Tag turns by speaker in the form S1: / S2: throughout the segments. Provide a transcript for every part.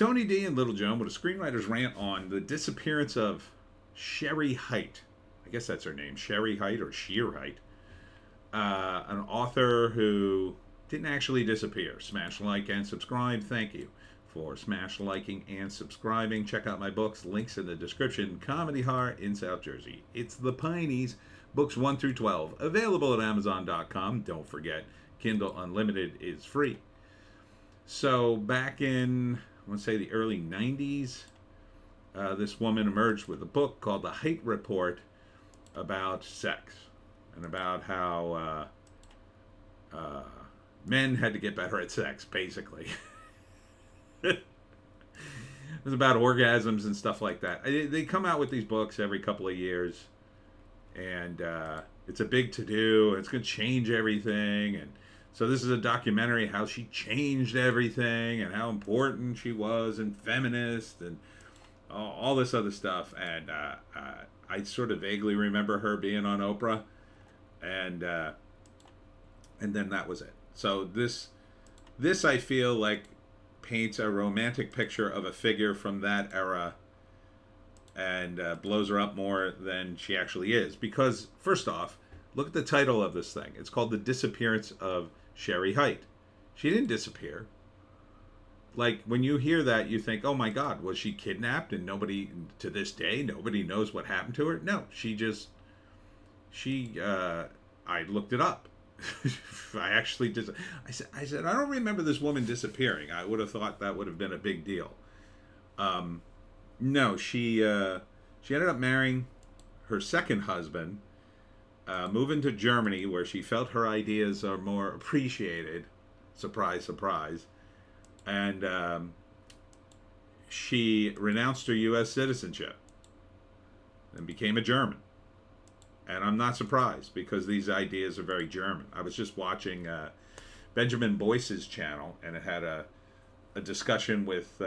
S1: Tony D and Little Joan with a screenwriter's rant on the disappearance of Shere Hite. I guess that's her name, Shere Hite or Shere Hite. An author who didn't actually disappear. Smash like and subscribe. Thank you for smash liking and subscribing. Check out my books. Links in the description. Comedy Horror in South Jersey. It's the Pineys. Books 1 through 12. Available at Amazon.com. Don't forget, Kindle Unlimited is free. So back in, I want to say the early 90s, this woman emerged with a book called The Hite Report about sex and about how men had to get better at sex, basically. It was about orgasms and stuff like that. They come out with these books every couple of years, and it's a big to-do. It's going to change everything, and so this is a documentary how she changed everything and how important she was and feminist and all this other stuff. And I sort of vaguely remember her being on Oprah, and then that was it. So this I feel like paints a romantic picture of a figure from that era and blows her up more than she actually is. Because first off, look at the title of this thing. It's called The Disappearance of Shere Hite. She didn't disappear. Like, when you hear that, you think, oh my God, was she kidnapped and nobody, to this day, nobody knows what happened to her? No, I looked it up. I actually just, I said, I don't remember this woman disappearing. I would have thought that would have been a big deal. No, she ended up marrying her second husband, moving to Germany, where she felt her ideas are more appreciated. Surprise, surprise. And she renounced her U.S. citizenship and became a German. And I'm not surprised, because these ideas are very German. I was just watching Benjamin Boyce's channel, and it had a discussion with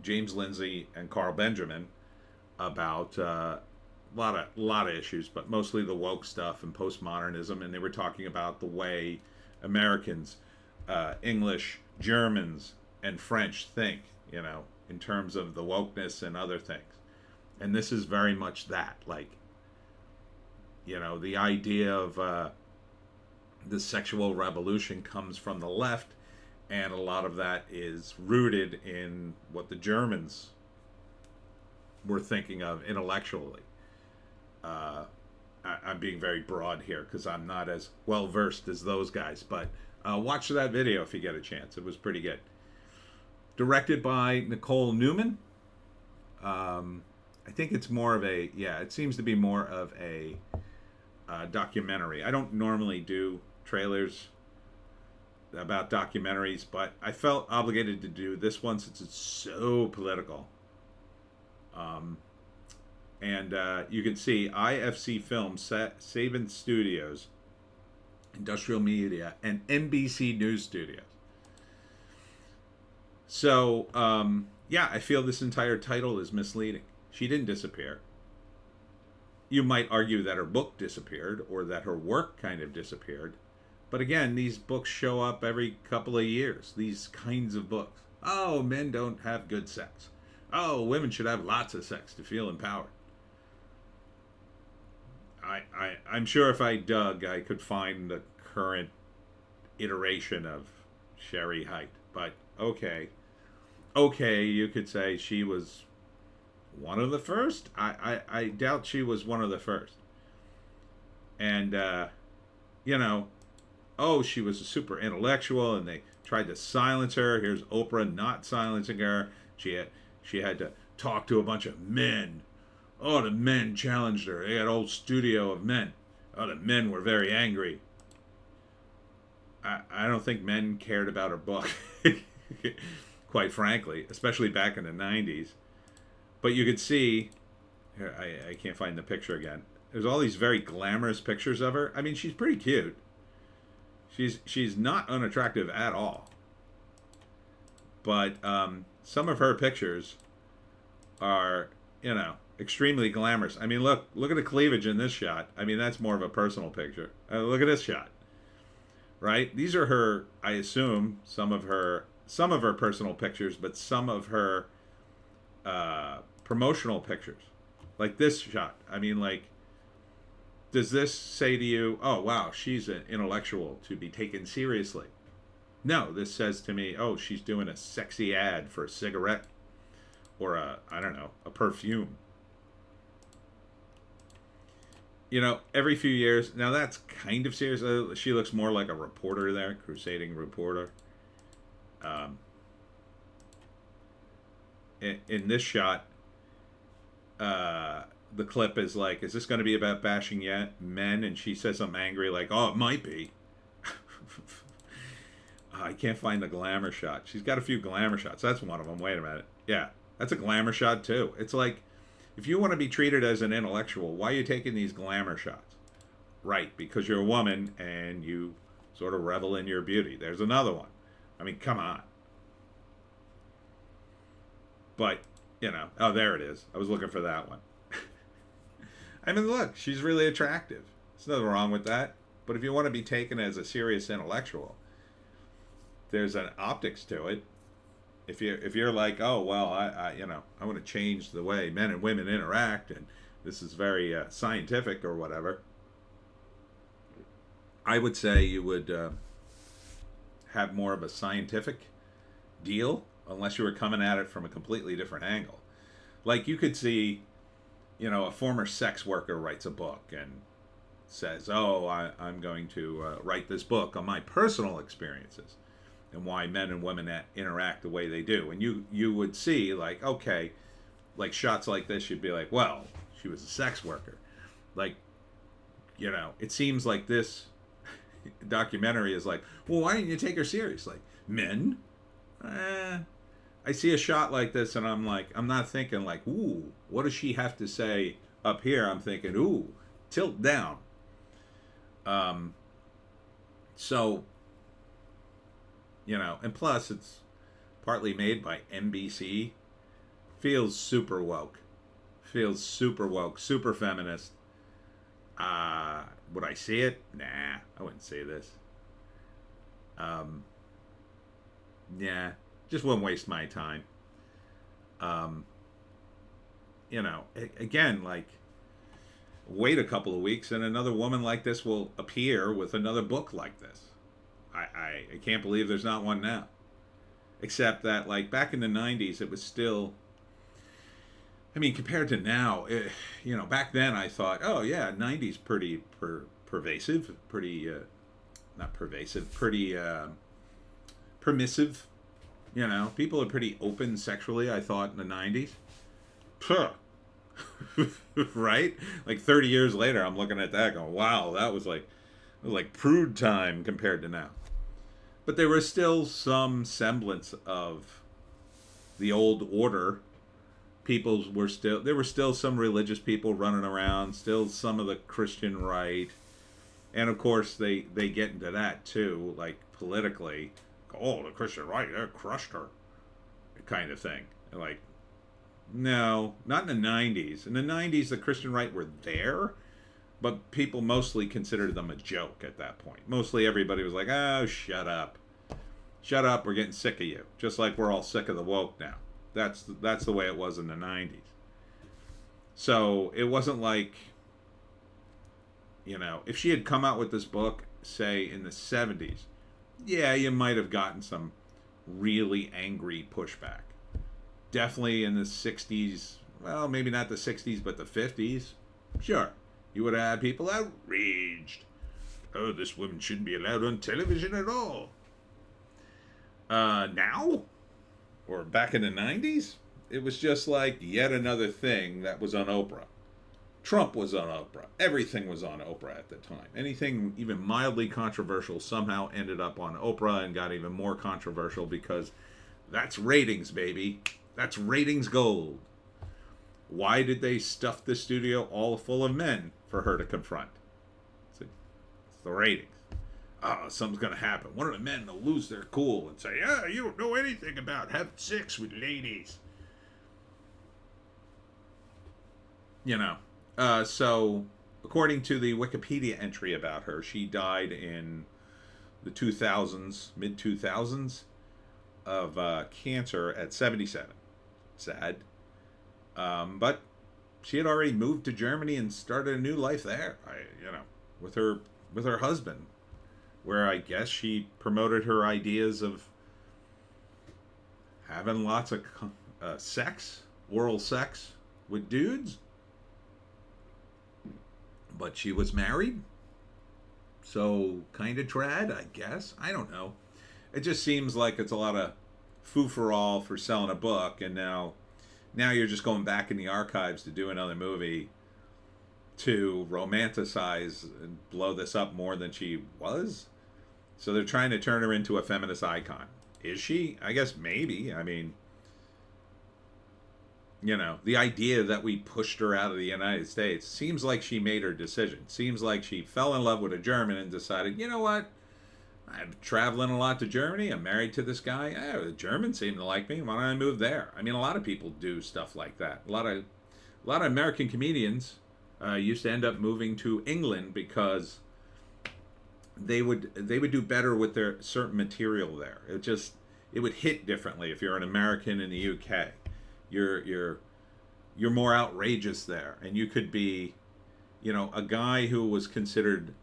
S1: James Lindsay and Carl Benjamin about a lot of issues, but mostly the woke stuff and postmodernism. And they were talking about the way Americans, English, Germans, and French think, in terms of the wokeness and other things. And this is very much that, like, the idea of the sexual revolution comes from the left, and a lot of that is rooted in what the Germans were thinking of intellectually. I'm being very broad here because I'm not as well versed as those guys, but watch that video if you get a chance. It was pretty good. Directed by Nicole Newman. I think it's more of it seems to be more of a documentary. I don't normally do trailers about documentaries, but I felt obligated to do this one since it's so political. And you can see IFC Films, Saban Studios, Industrial Media, and NBC News Studios. So, I feel this entire title is misleading. She didn't disappear. You might argue that her book disappeared, or that her work kind of disappeared. But again, these books show up every couple of years. These kinds of books. Oh, men don't have good sex. Oh, women should have lots of sex to feel empowered. I'm sure if I dug, I could find the current iteration of Shere Hite. But okay, you could say she was one of the first. I doubt she was one of the first. And she was a super intellectual, and they tried to silence her. Here's Oprah not silencing her. She had to talk to a bunch of men. Oh, the men challenged her. They had a whole studio of men. Oh, the men were very angry. I don't think men cared about her book, quite frankly, especially back in the 90s. But you could see, here, I can't find the picture again. There's all these very glamorous pictures of her. I mean, she's pretty cute. She's not unattractive at all. But some of her pictures are, extremely glamorous. I mean, look at the cleavage in this shot. I mean, that's more of a personal picture. Look at this shot. Right? These are her, I assume, some of her some of her personal pictures, but some of her promotional pictures. Like this shot. I mean, like, does this say to you, oh, wow, she's an intellectual to be taken seriously? No, this says to me, oh, she's doing a sexy ad for a cigarette or I don't know, a perfume. You know, every few years, now that's kind of serious. She looks more like a reporter there, crusading reporter. In this shot, the clip is like, is this going to be about bashing yet men? And she says something angry like, oh, it might be. I can't find the glamour shot. She's got a few glamour shots. That's one of them. Wait a minute. Yeah, that's a glamour shot too. It's like, if you want to be treated as an intellectual, why are you taking these glamour shots? Right, because you're a woman and you sort of revel in your beauty. There's another one. I mean, come on. But, you know, oh, there it is. I was looking for that one. I mean, look, she's really attractive. There's nothing wrong with that. But if you want to be taken as a serious intellectual, there's an optics to it. If you're like, oh, well, I want to change the way men and women interact, and this is very scientific or whatever, I would say you would have more of a scientific deal, unless you were coming at it from a completely different angle. Like, you could see, you know, a former sex worker writes a book and says, oh, I'm going to write this book on my personal experiences and why men and women interact the way they do. And you would see, like, okay, like shots like this, you'd be like, well, she was a sex worker. Like, you know, it seems like this documentary is like, well, why didn't you take her seriously? Men? I see a shot like this and I'm like, I'm not thinking like, ooh, what does she have to say up here? I'm thinking, ooh, tilt down. So, you know, and plus it's partly made by NBC. Feels super woke. Super feminist. Would I see it? Nah, I wouldn't see this. Yeah, just wouldn't waste my time. You know, again, like, wait a couple of weeks and another woman like this will appear with another book like this. I can't believe there's not one now. Except that, like, back in the 90s, it was still, I mean, compared to now, you know, back then I thought, oh, yeah, 90s pretty pervasive, pretty, not pervasive, pretty permissive. You know, people are pretty open sexually, I thought, in the 90s. Puh. Right? Like 30 years later, I'm looking at that going, wow, that was like prude time compared to now. But there was still some semblance of the old order. There were still some religious people running around, still some of the Christian right. And of course, they get into that too, like politically. Oh, the Christian right, they crushed her, kind of thing. Like, no, not in the 90s. In the 90s, the Christian right were there, but people mostly considered them a joke at that point. Mostly everybody was like, oh, shut up. Shut up, we're getting sick of you. Just like we're all sick of the woke now. That's the way it was in the 90s. So it wasn't like, you know, if she had come out with this book, say, in the 70s, yeah, you might have gotten some really angry pushback. Definitely in the 60s, well, maybe not the 60s, but the 50s, sure. You would have had people outraged. Oh, this woman shouldn't be allowed on television at all. Now? Or back in the 90s? It was just like yet another thing that was on Oprah. Trump was on Oprah. Everything was on Oprah at the time. Anything even mildly controversial somehow ended up on Oprah and got even more controversial because that's ratings, baby. That's ratings gold. Why did they stuff the studio all full of men for her to confront? It's the ratings. Oh, something's going to happen. One of the men will lose their cool and say, yeah, you don't know anything about having sex with ladies. You know. So, according to the Wikipedia entry about her, she died in the 2000s, mid-2000s. of cancer at 77. Sad. But she had already moved to Germany and started a new life there. With her husband, where I guess she promoted her ideas of having lots of oral sex with dudes. But she was married, so kind of trad, I guess. I don't know. It just seems like it's a lot of foo for all for selling a book, and now you're just going back in the archives to do another movie to romanticize and blow this up more than she was. So they're trying to turn her into a feminist icon. Is she? I guess maybe. I mean, the idea that we pushed her out of the United States seems like she made her decision. Seems like she fell in love with a German and decided, you know what? I'm traveling a lot to Germany. I'm married to this guy. The Germans seem to like me. Why don't I move there? I mean, a lot of people do stuff like that. A lot of American comedians used to end up moving to England because they would do better with their certain material there. It would hit differently if you're an American in the UK. You're more outrageous there, and you could be, a guy who was considered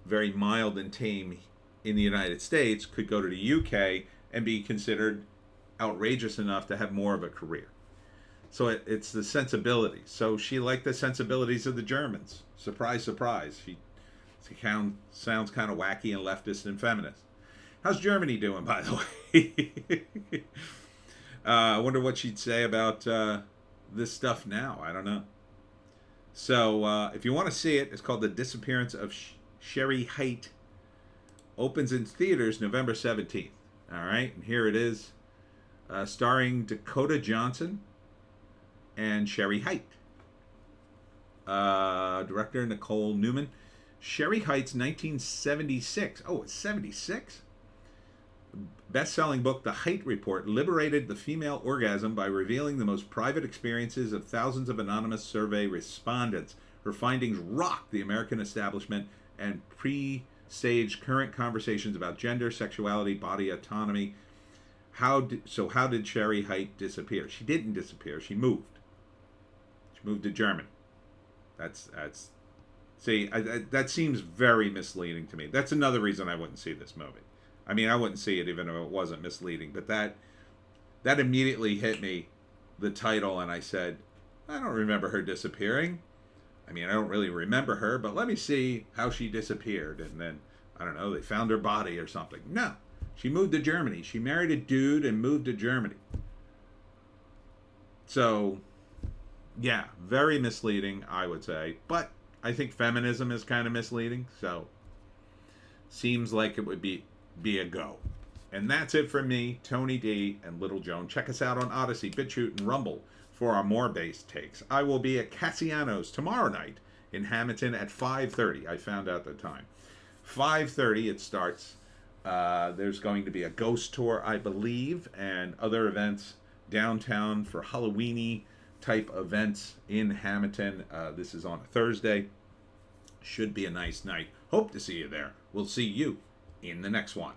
S1: very mild and tame in the United States could go to the UK and be considered outrageous enough to have more of a career. So it's the sensibilities. So she liked the sensibilities of the Germans. Surprise, surprise. She sounds kind of wacky and leftist and feminist. How's Germany doing, by the way? I wonder what she'd say about this stuff now. I don't know. So if you want to see it, it's called The Disappearance of Shere Hite. Opens in theaters November 17th. All right, and here it is, starring Dakota Johnson and Shere Hite. Director Nicole Newman. Shere Hite's 1976. Oh, it's 76? Best-selling book, The Hite Report, liberated the female orgasm by revealing the most private experiences of thousands of anonymous survey respondents. Her findings rocked the American establishment and staged current conversations about gender, sexuality, body autonomy. How did Shere Hite disappear? She didn't disappear. She moved. She moved to Germany. That seems very misleading to me. That's another reason I wouldn't see this movie. I mean, I wouldn't see it even if it wasn't misleading. But that immediately hit me, the title, and I said, I don't remember her disappearing. I mean, I don't really remember her, but let me see how she disappeared. And then, I don't know, they found her body or something. No, she moved to Germany. She married a dude and moved to Germany. So, yeah, very misleading, I would say. But I think feminism is kind of misleading. So, seems like it would be a go. And that's it from me, Tony D, and Little Joan. Check us out on Odysee, Bitchute, and Rumble for our more based takes. I will be at Cassiano's tomorrow night in Hamilton at 5:30. I found out the time. 5:30 it starts. There's going to be a ghost tour, I believe, and other events downtown for Halloweeny type events in Hamilton. This is on a Thursday. Should be a nice night. Hope to see you there. We'll see you in the next one.